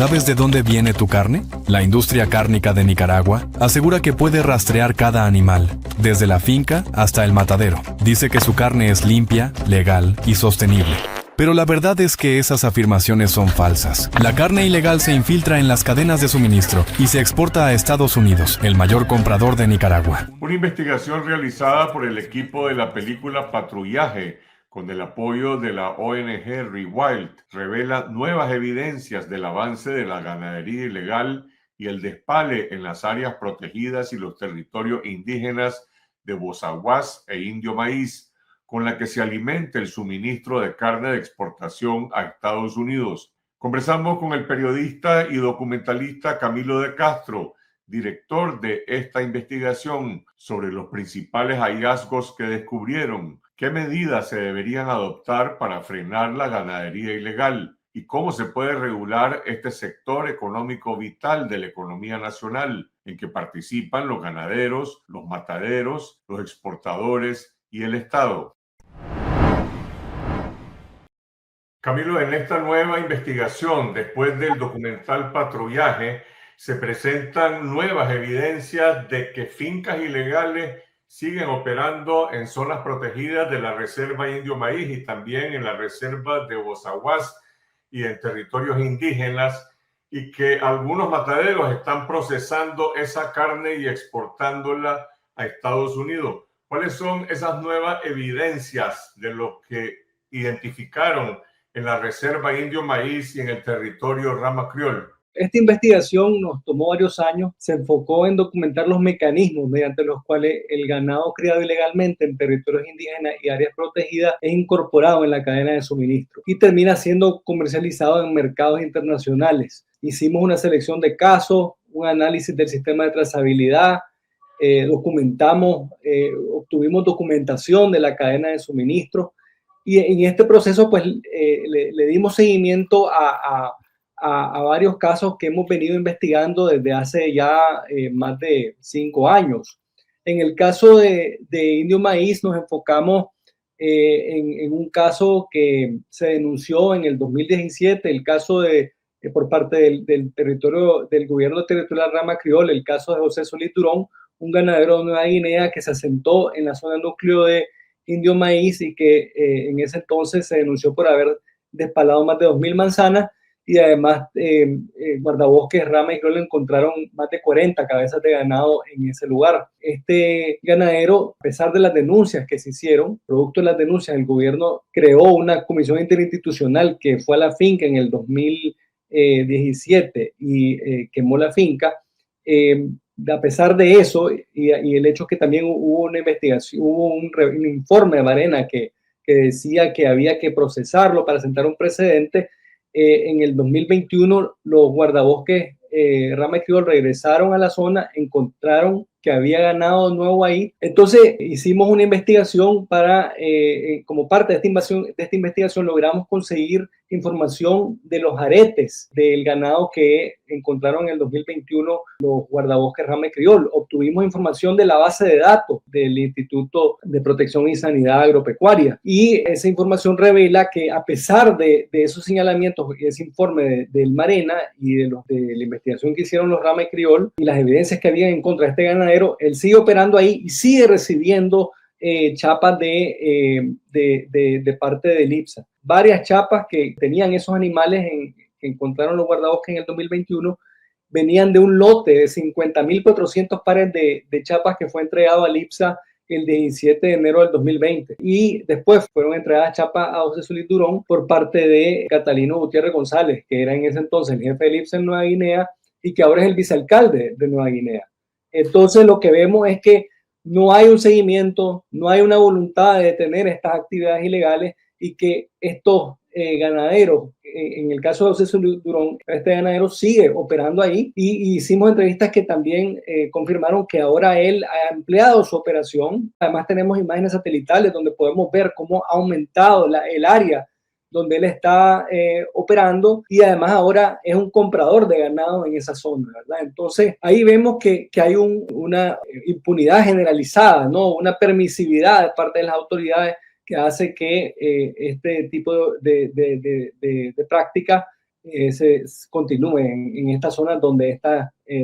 ¿Sabes de dónde viene tu carne? La industria cárnica de Nicaragua asegura que puede rastrear cada animal, desde la finca hasta el matadero. Dice que su carne es limpia, legal y sostenible. Pero la verdad es que esas afirmaciones son falsas. La carne ilegal se infiltra en las cadenas de suministro y se exporta a Estados Unidos, el mayor comprador de Nicaragua. Una investigación realizada por el equipo de la película Patrullaje, con el apoyo de la ONG Rewild, revela nuevas evidencias del avance de la ganadería ilegal y el despale en las áreas protegidas y los territorios indígenas de Bozaguas e Indio Maíz, con la que se alimenta el suministro de carne de exportación a Estados Unidos. Conversamos con el periodista y documentalista Camilo de Castro, director de esta investigación, sobre los principales hallazgos que descubrieron, qué medidas se deberían adoptar para frenar la ganadería ilegal y cómo se puede regular este sector económico vital de la economía nacional, en que participan los ganaderos, los mataderos, los exportadores y el Estado. Camilo, en esta nueva investigación, después del documental Patrullaje, se presentan nuevas evidencias de que fincas ilegales siguen operando en zonas protegidas de la Reserva Indio Maíz y también en la Reserva de Bozaguas y en territorios indígenas, y que algunos mataderos están procesando esa carne y exportándola a Estados Unidos. ¿Cuáles son esas nuevas evidencias de lo que identificaron en la Reserva Indio Maíz y en el territorio Rama Criol? Esta investigación nos tomó varios años, se enfocó en documentar los mecanismos mediante los cuales el ganado criado ilegalmente en territorios indígenas y áreas protegidas es incorporado en la cadena de suministro y termina siendo comercializado en mercados internacionales. Hicimos una selección de casos, un análisis del sistema de trazabilidad, obtuvimos documentación de la cadena de suministro y en este proceso pues le dimos seguimiento a varios casos que hemos venido investigando desde hace ya más de 5 años. En el caso de Indio Maíz nos enfocamos en un caso que se denunció en el 2017, el caso por parte del gobierno territorial Rama Criol, el caso de José Solís Durón, un ganadero de Nueva Guinea que se asentó en la zona núcleo de Indio Maíz y que en ese entonces se denunció por haber despalado más de 2.000 manzanas. Y además guardabosques Rama y Criol encontraron más de 40 cabezas de ganado en ese lugar. Este ganadero, a pesar de las denuncias que se hicieron, producto de las denuncias, el gobierno creó una comisión interinstitucional que fue a la finca en el 2017 y quemó la finca. A pesar de eso y el hecho que también hubo una investigación, hubo un informe de Varena que decía que había que procesarlo para sentar un precedente. En el 2021 los guardabosques Rama y Criol regresaron a la zona, encontraron que había ganado nuevo ahí. Entonces hicimos una investigación como parte de esta investigación logramos conseguir información de los aretes del ganado que encontraron en el 2021 los guardabosques Rama y Criol. Obtuvimos información de la base de datos del Instituto de Protección y Sanidad Agropecuaria y esa información revela que a pesar de esos señalamientos y ese informe del Marena y de la investigación que hicieron los Rama y Criol y las evidencias que había en contra de este ganadero, él sigue operando ahí y sigue recibiendo chapas de parte del IPSA. Varias chapas que tenían esos animales que encontraron los guardabosques en el 2021 venían de un lote de 50.400 pares de chapas que fue entregado al IPSA el 17 de enero del 2020. Y después fueron entregadas chapas a José Solís Durón por parte de Catalino Gutiérrez González, que era en ese entonces el jefe del IPSA en Nueva Guinea y que ahora es el vicealcalde de Nueva Guinea. Entonces lo que vemos es que no hay un seguimiento, no hay una voluntad de detener estas actividades ilegales y que estos ganaderos, en el caso de José Solís Durón, este ganadero sigue operando ahí y hicimos entrevistas que también confirmaron que ahora él ha ampliado su operación. Además tenemos imágenes satelitales donde podemos ver cómo ha aumentado el área donde él está operando y además ahora es un comprador de ganado en esa zona, ¿verdad? Entonces ahí vemos que hay una impunidad generalizada, ¿no? Una permisividad de parte de las autoridades que hace que este tipo de práctica se continúe en estas zonas donde,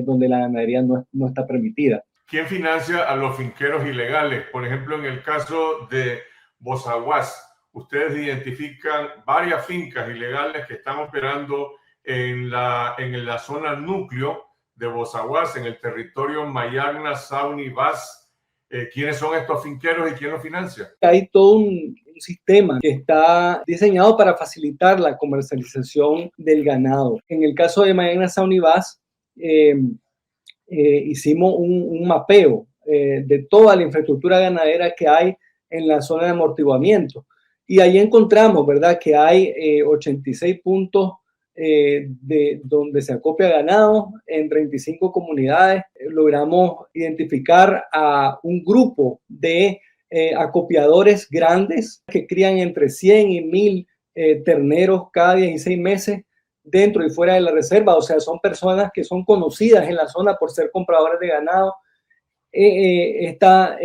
donde la ganadería no está permitida. ¿Quién financia a los finqueros ilegales? Por ejemplo, en el caso de Bozaguas, ustedes identifican varias fincas ilegales que están operando en la zona núcleo de Bozaguas, en el territorio Mayagna, Sauni, Vaz. ¿Quiénes son estos finqueros y quién los financia? Hay todo un sistema que está diseñado para facilitar la comercialización del ganado. En el caso de Mayagna, Sauni, Vaz, hicimos un mapeo de toda la infraestructura ganadera que hay en la zona de amortiguamiento. Y ahí encontramos, ¿verdad?, que hay 86 puntos de donde se acopia ganado en 35 comunidades. Logramos identificar a un grupo de acopiadores grandes que crían entre 100 y 1000 terneros cada 16 meses dentro y fuera de la reserva. O sea, son personas que son conocidas en la zona por ser compradores de ganado. Esta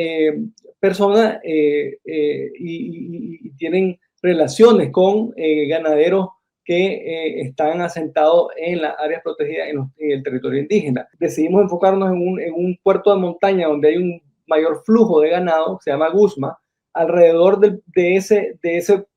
persona y tienen relaciones con ganaderos que están asentados en las áreas protegidas en el territorio indígena. Decidimos enfocarnos en un puerto de montaña donde hay un mayor flujo de ganado, se llama Guzma. Alrededor de ese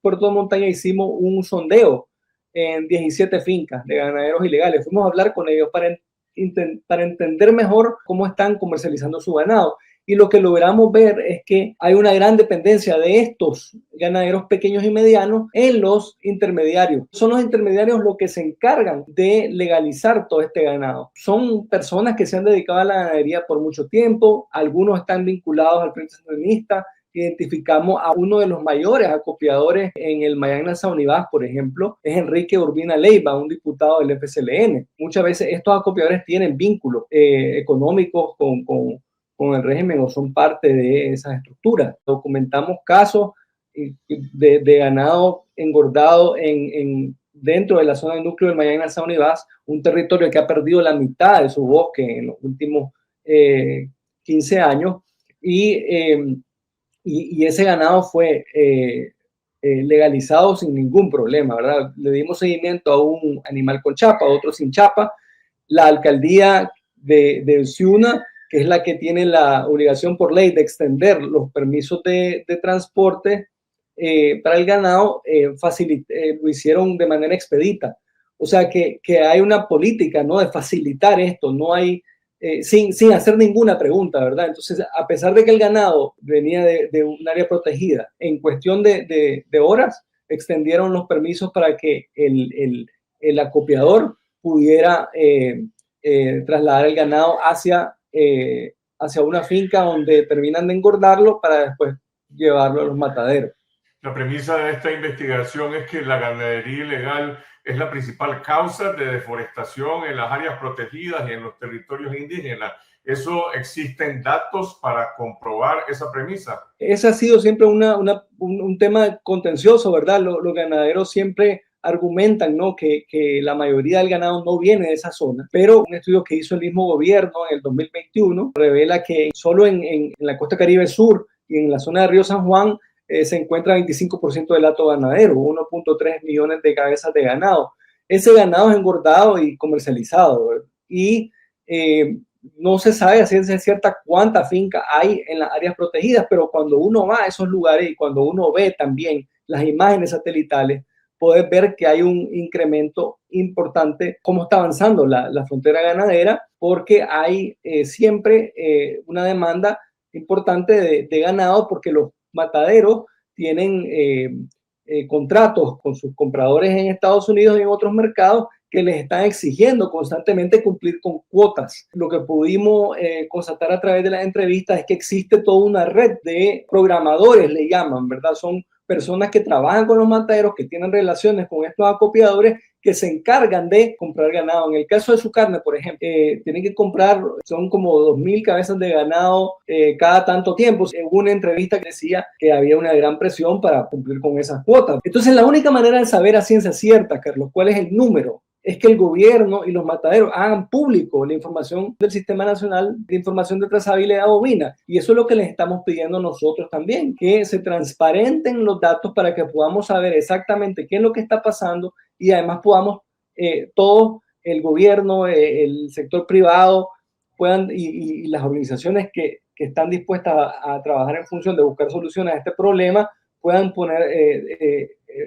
puerto de montaña hicimos un sondeo en 17 fincas de ganaderos ilegales. Fuimos a hablar con ellos para entender mejor cómo están comercializando su ganado. Y lo que logramos ver es que hay una gran dependencia de estos ganaderos pequeños y medianos en los intermediarios. Son los intermediarios los que se encargan de legalizar todo este ganado. Son personas que se han dedicado a la ganadería por mucho tiempo, algunos están vinculados al Frente Sandinista. Identificamos a uno de los mayores acopiadores en el Mayagna Sauni Vaz, por ejemplo, es Enrique Urbina Leiva, un diputado del FSLN. Muchas veces estos acopiadores tienen vínculos económicos con el régimen o son parte de esas estructuras. Documentamos casos de ganado engordado dentro de la zona del núcleo del Mayagna Sauni Vaz, un territorio que ha perdido la mitad de su bosque en los últimos 15 años y ese ganado fue legalizado sin ningún problema, ¿verdad? Le dimos seguimiento a un animal con chapa, a otro sin chapa. La alcaldía de Ciuna, que es la que tiene la obligación por ley de extender los permisos de transporte para el ganado, lo hicieron de manera expedita. O sea que hay una política, ¿no?, de facilitar esto, no hay sin hacer ninguna pregunta, ¿verdad? Entonces, a pesar de que el ganado venía de un área protegida, en cuestión de horas, extendieron los permisos para que el acopiador pudiera trasladar el ganado hacia una finca donde terminan de engordarlo para después llevarlo a los mataderos. La premisa de esta investigación es que la ganadería ilegal es la principal causa de deforestación en las áreas protegidas y en los territorios indígenas. ¿Eso existen datos para comprobar esa premisa? Ese ha sido siempre un tema contencioso, ¿verdad? Los ganaderos siempre argumentan, ¿no?, que la mayoría del ganado no viene de esa zona, pero un estudio que hizo el mismo gobierno en el 2021 revela que solo en la costa Caribe Sur y en la zona de Río San Juan se encuentra 25% del hato ganadero, 1.3 millones de cabezas de ganado. Ese ganado es engordado y comercializado, ¿verdad? Y no se sabe a ciencia cierta cuánta finca hay en las áreas protegidas, pero cuando uno va a esos lugares y cuando uno ve también las imágenes satelitales, puedes ver que hay un incremento importante, cómo está avanzando la frontera ganadera, porque hay siempre una demanda importante de ganado, porque los mataderos tienen contratos con sus compradores en Estados Unidos y en otros mercados que les están exigiendo constantemente cumplir con cuotas. Lo que pudimos constatar a través de las entrevistas es que existe toda una red de programadores, le llaman, ¿verdad? Son personas que trabajan con los mataderos, que tienen relaciones con estos acopiadores, que se encargan de comprar ganado. En el caso de su carne, por ejemplo, tienen que comprar, son como 2.000 cabezas de ganado cada tanto tiempo. Hubo una entrevista que decía que había una gran presión para cumplir con esas cuotas. Entonces, la única manera de saber a ciencia cierta, Carlos, cuál es el número, es que el gobierno y los mataderos hagan público la información del Sistema Nacional de Información de Trazabilidad Bovina. Y eso es lo que les estamos pidiendo nosotros también, que se transparenten los datos para que podamos saber exactamente qué es lo que está pasando y además podamos todo el gobierno, el sector privado puedan y las organizaciones que están dispuestas a trabajar en función de buscar soluciones a este problema puedan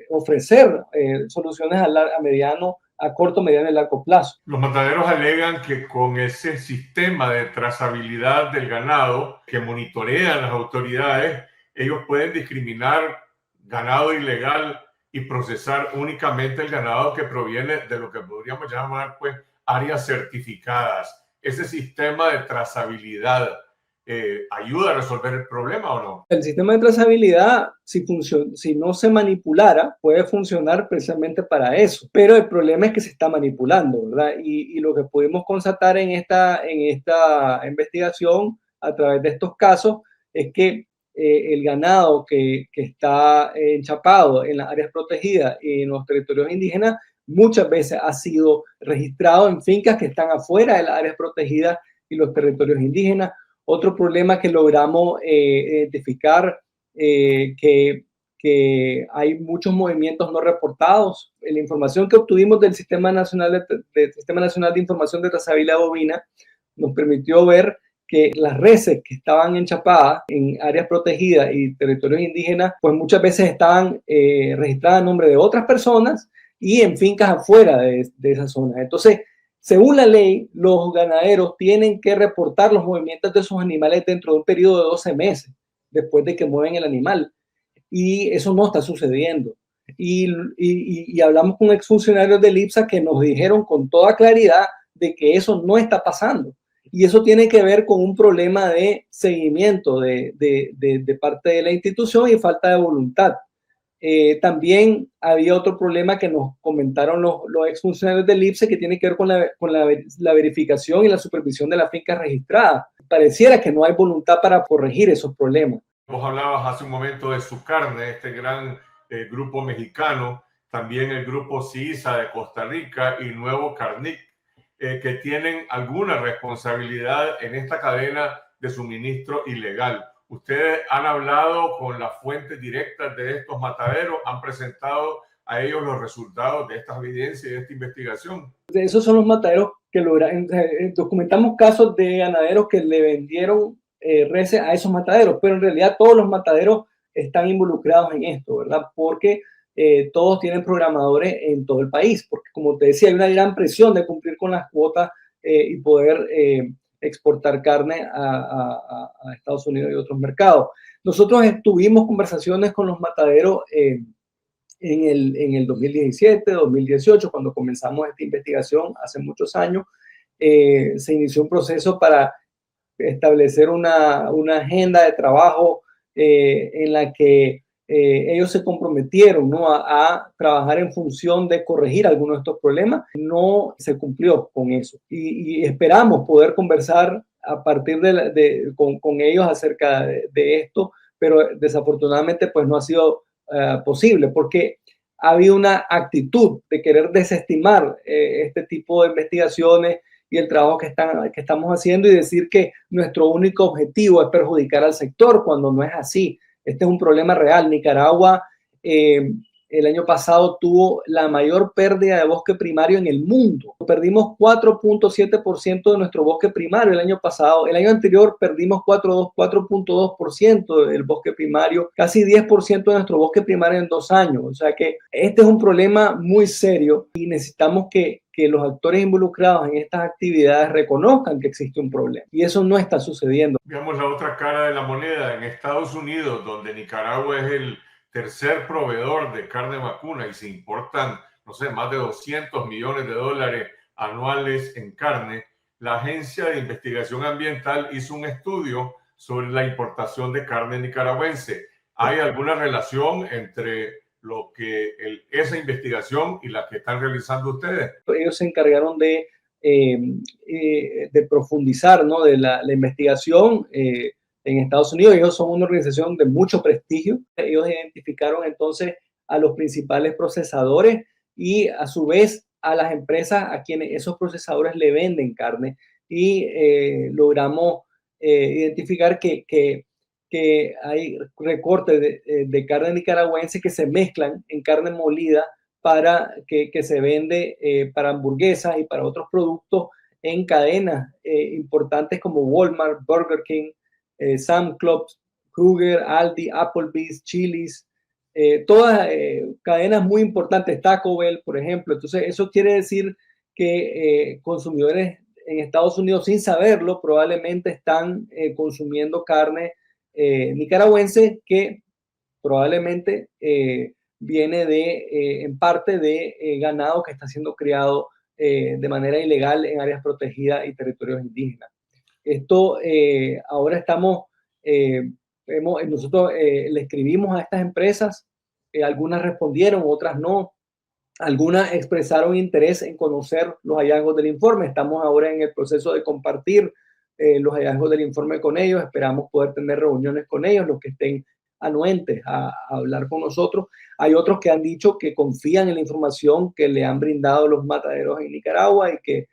ofrecer soluciones a mediano, a corto, mediano y largo plazo. Los mataderos alegan que con ese sistema de trazabilidad del ganado que monitorean las autoridades, ellos pueden discriminar ganado ilegal y procesar únicamente el ganado que proviene de lo que podríamos llamar pues áreas certificadas. Ese sistema de trazabilidad ayuda a resolver el problema o no? El sistema de trazabilidad, si no se manipulara, puede funcionar precisamente para eso. Pero el problema es que se está manipulando, ¿verdad? Y lo que pudimos constatar en esta investigación a través de estos casos es que el ganado que está enchapado en las áreas protegidas y en los territorios indígenas muchas veces ha sido registrado en fincas que están afuera de las áreas protegidas y los territorios indígenas. Otro problema que logramos identificar que hay muchos movimientos no reportados. La información que obtuvimos del Sistema Nacional de Información de Trazabilidad Bovina nos permitió ver que las reses que estaban enchapadas en áreas protegidas y territorios indígenas, pues muchas veces estaban registradas a nombre de otras personas y en fincas afuera de esas zonas. Entonces, según la ley, los ganaderos tienen que reportar los movimientos de sus animales dentro de un periodo de 12 meses después de que mueven el animal. Y eso no está sucediendo. Y hablamos con exfuncionarios del IPSA que nos dijeron con toda claridad de que eso no está pasando. Y eso tiene que ver con un problema de seguimiento de parte de la institución y falta de voluntad. También había otro problema que nos comentaron los exfuncionarios del IPSE que tiene que ver con la verificación y la supervisión de las fincas registradas. Pareciera que no hay voluntad para corregir esos problemas. Vos hablabas hace un momento de Su Carne, este gran grupo mexicano, también el grupo CISA de Costa Rica y Nuevo Carnic, que tienen alguna responsabilidad en esta cadena de suministro ilegal. ¿Ustedes han hablado con las fuentes directas de estos mataderos? ¿Han presentado a ellos los resultados de estas evidencias y de esta investigación? Esos son los mataderos que documentamos casos de ganaderos que le vendieron reses a esos mataderos, pero en realidad todos los mataderos están involucrados en esto, ¿verdad? Porque todos tienen programadores en todo el país, porque como te decía, hay una gran presión de cumplir con las cuotas y poder exportar carne a Estados Unidos y otros mercados. Nosotros tuvimos conversaciones con los mataderos en el 2017, 2018, cuando comenzamos esta investigación hace muchos años. Se inició un proceso para establecer una agenda de trabajo en la que ellos se comprometieron, ¿no?, a trabajar en función de corregir algunos de estos problemas. No se cumplió con eso y esperamos poder conversar a partir con ellos acerca de esto, pero desafortunadamente pues no ha sido posible porque ha habido una actitud de querer desestimar este tipo de investigaciones y el trabajo que estamos haciendo y decir que nuestro único objetivo es perjudicar al sector cuando no es así. Este es un problema real. Nicaragua el año pasado tuvo la mayor pérdida de bosque primario en el mundo. Perdimos 4.7% de nuestro bosque primario el año pasado. El año anterior perdimos 4.2% del bosque primario, casi 10% de nuestro bosque primario en 2 años. O sea que este es un problema muy serio y necesitamos que los actores involucrados en estas actividades reconozcan que existe un problema. Y eso no está sucediendo. Veamos la otra cara de la moneda. En Estados Unidos, donde Nicaragua es el tercer proveedor de carne vacuna y se importan, no sé, más de $200 millones anuales en carne, la Agencia de Investigación Ambiental hizo un estudio sobre la importación de carne nicaragüense. ¿Hay alguna relación entre lo que esa investigación y la que están realizando ustedes? Ellos se encargaron de profundizar, ¿no?, de la investigación en Estados Unidos. Ellos son una organización de mucho prestigio. Ellos identificaron entonces a los principales procesadores y a su vez a las empresas a quienes esos procesadores le venden carne y logramos identificar que hay recortes de carne nicaragüense que se mezclan en carne molida para que se vende para hamburguesas y para otros productos en cadenas importantes como Walmart, Burger King, Sam's Club, Kroger, Aldi, Applebee's, Chili's, todas cadenas muy importantes, Taco Bell, por ejemplo. Entonces, eso quiere decir que consumidores en Estados Unidos, sin saberlo, probablemente están consumiendo carne nicaragüense que probablemente viene en parte de ganado que está siendo criado de manera ilegal en áreas protegidas y territorios indígenas. Esto ahora nosotros le escribimos a estas empresas, algunas respondieron, otras no. Algunas expresaron interés en conocer los hallazgos del informe. Estamos ahora en el proceso de compartir los hallazgos del informe con ellos. Esperamos poder tener reuniones con ellos, los que estén anuentes a hablar con nosotros. Hay otros que han dicho que confían en la información que le han brindado los mataderos en Nicaragua y que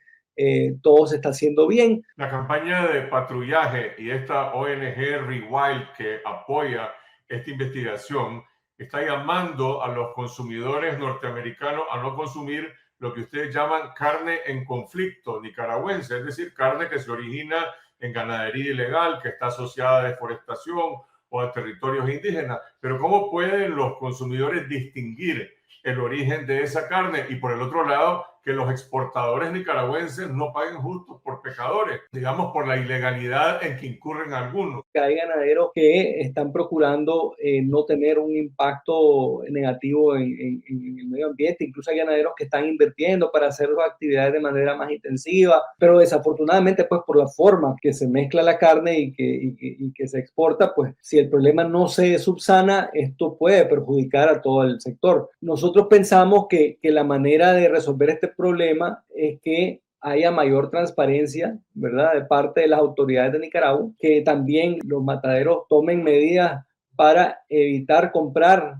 todo se está haciendo bien. La campaña de patrullaje y esta ONG Rewild que apoya esta investigación está llamando a los consumidores norteamericanos a no consumir lo que ustedes llaman carne en conflicto nicaragüense, es decir, carne que se origina en ganadería ilegal, que está asociada a deforestación o a territorios indígenas. Pero ¿cómo pueden los consumidores distinguir el origen de esa carne? Y por el otro lado, que los exportadores nicaragüenses no paguen justos por pecadores, digamos, por la ilegalidad en que incurren algunos. Hay ganaderos que están procurando no tener un impacto negativo en el medio ambiente. Incluso hay ganaderos que están invirtiendo para hacer las actividades de manera más intensiva, pero desafortunadamente, pues por la forma que se mezcla la carne y que se exporta, pues si el problema no se subsana, esto puede perjudicar a todo el sector. Nosotros pensamos que la manera de resolver este problema es que haya mayor transparencia, ¿verdad?, de parte de las autoridades de Nicaragua, que también los mataderos tomen medidas para evitar comprar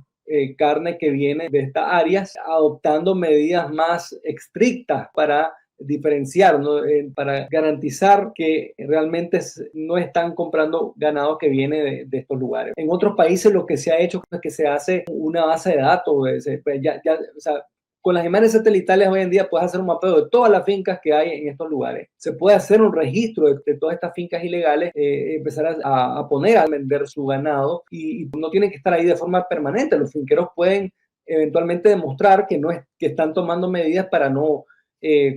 carne que viene de estas áreas, adoptando medidas más estrictas para diferenciar, ¿no? Para garantizar que realmente no están comprando ganado que viene de estos lugares. En otros países lo que se ha hecho es que se hace una base de datos, o sea, con las imágenes satelitales hoy en día puedes hacer un mapeo de todas las fincas que hay en estos lugares. Se puede hacer un registro de todas estas fincas ilegales, empezar a poner a vender su ganado y no tienen que estar ahí de forma permanente. Los finqueros pueden eventualmente demostrar que están tomando medidas para no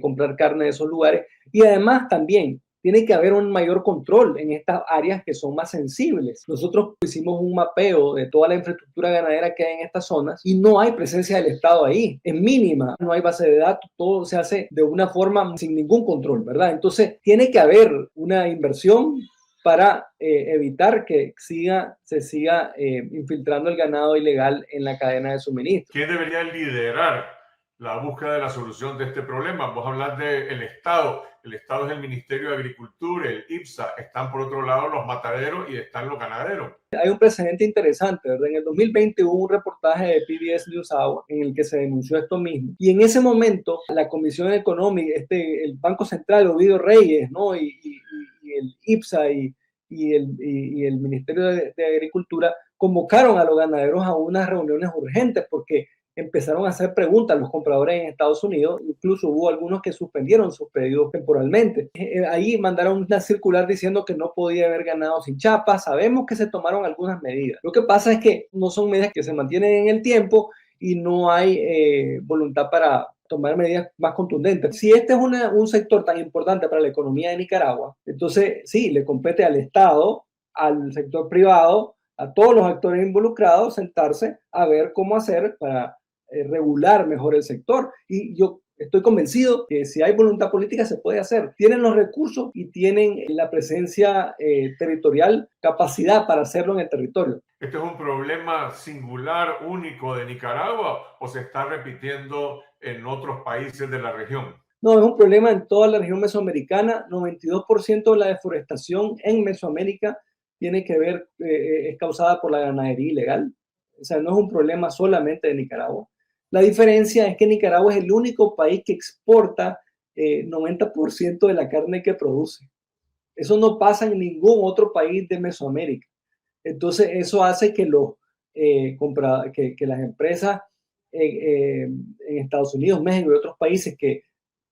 comprar carne de esos lugares. Y además también tiene que haber un mayor control en estas áreas que son más sensibles. Nosotros hicimos un mapeo de toda la infraestructura ganadera que hay en estas zonas y no hay presencia del Estado ahí, es mínima, no hay base de datos, todo se hace de una forma sin ningún control, ¿verdad? Entonces tiene que haber una inversión para evitar que se siga infiltrando el ganado ilegal en la cadena de suministro. ¿Quién debería liderar la búsqueda de la solución de este problema? Vos hablas del Estado. El Estado es el Ministerio de Agricultura, el IPSA. Están por otro lado los mataderos y están los ganaderos. Hay un precedente interesante, ¿verdad? En el 2020 hubo un reportaje de PBS NewsHour en el que se denunció esto mismo. Y en ese momento, la Comisión Económica, el Banco Central, Ovidio Reyes, ¿no? y el IPSA y el Ministerio de Agricultura convocaron a los ganaderos a unas reuniones urgentes porque empezaron a hacer preguntas a los compradores en Estados Unidos, incluso hubo algunos que suspendieron sus pedidos temporalmente. Ahí mandaron una circular diciendo que no podía haber ganado sin chapa. Sabemos que se tomaron algunas medidas. Lo que pasa es que no son medidas que se mantienen en el tiempo y no hay voluntad para tomar medidas más contundentes. Si este es un sector tan importante para la economía de Nicaragua, entonces sí, le compete al Estado, al sector privado, a todos los actores involucrados, sentarse a ver cómo hacer para regular mejor el sector. Y yo estoy convencido que si hay voluntad política se puede hacer. Tienen los recursos y tienen la presencia territorial, capacidad para hacerlo en el territorio. ¿Este es un problema singular, único de Nicaragua o se está repitiendo en otros países de la región? No, es un problema en toda la región mesoamericana. 92% de la deforestación en Mesoamérica tiene que ver, es causada por la ganadería ilegal. O sea, no es un problema solamente de Nicaragua. La diferencia es que Nicaragua es el único país que exporta 90% de la carne que produce. Eso no pasa en ningún otro país de Mesoamérica. Entonces, eso hace que las empresas en Estados Unidos, México y otros países que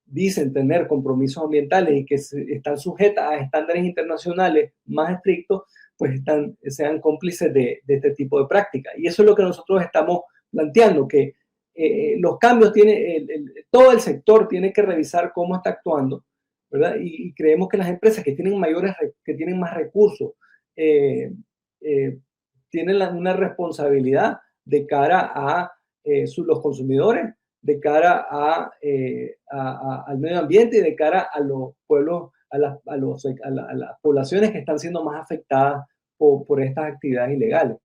dicen tener compromisos ambientales y que están sujetas a estándares internacionales más estrictos, pues sean cómplices de este tipo de prácticas. Y eso es lo que nosotros estamos planteando, que los cambios todo el sector tiene que revisar cómo está actuando, ¿verdad? Y creemos que las empresas que tienen más recursos tienen una responsabilidad de cara a los consumidores, de cara al medio ambiente y de cara a los pueblos, a las poblaciones que están siendo más afectadas por estas actividades ilegales.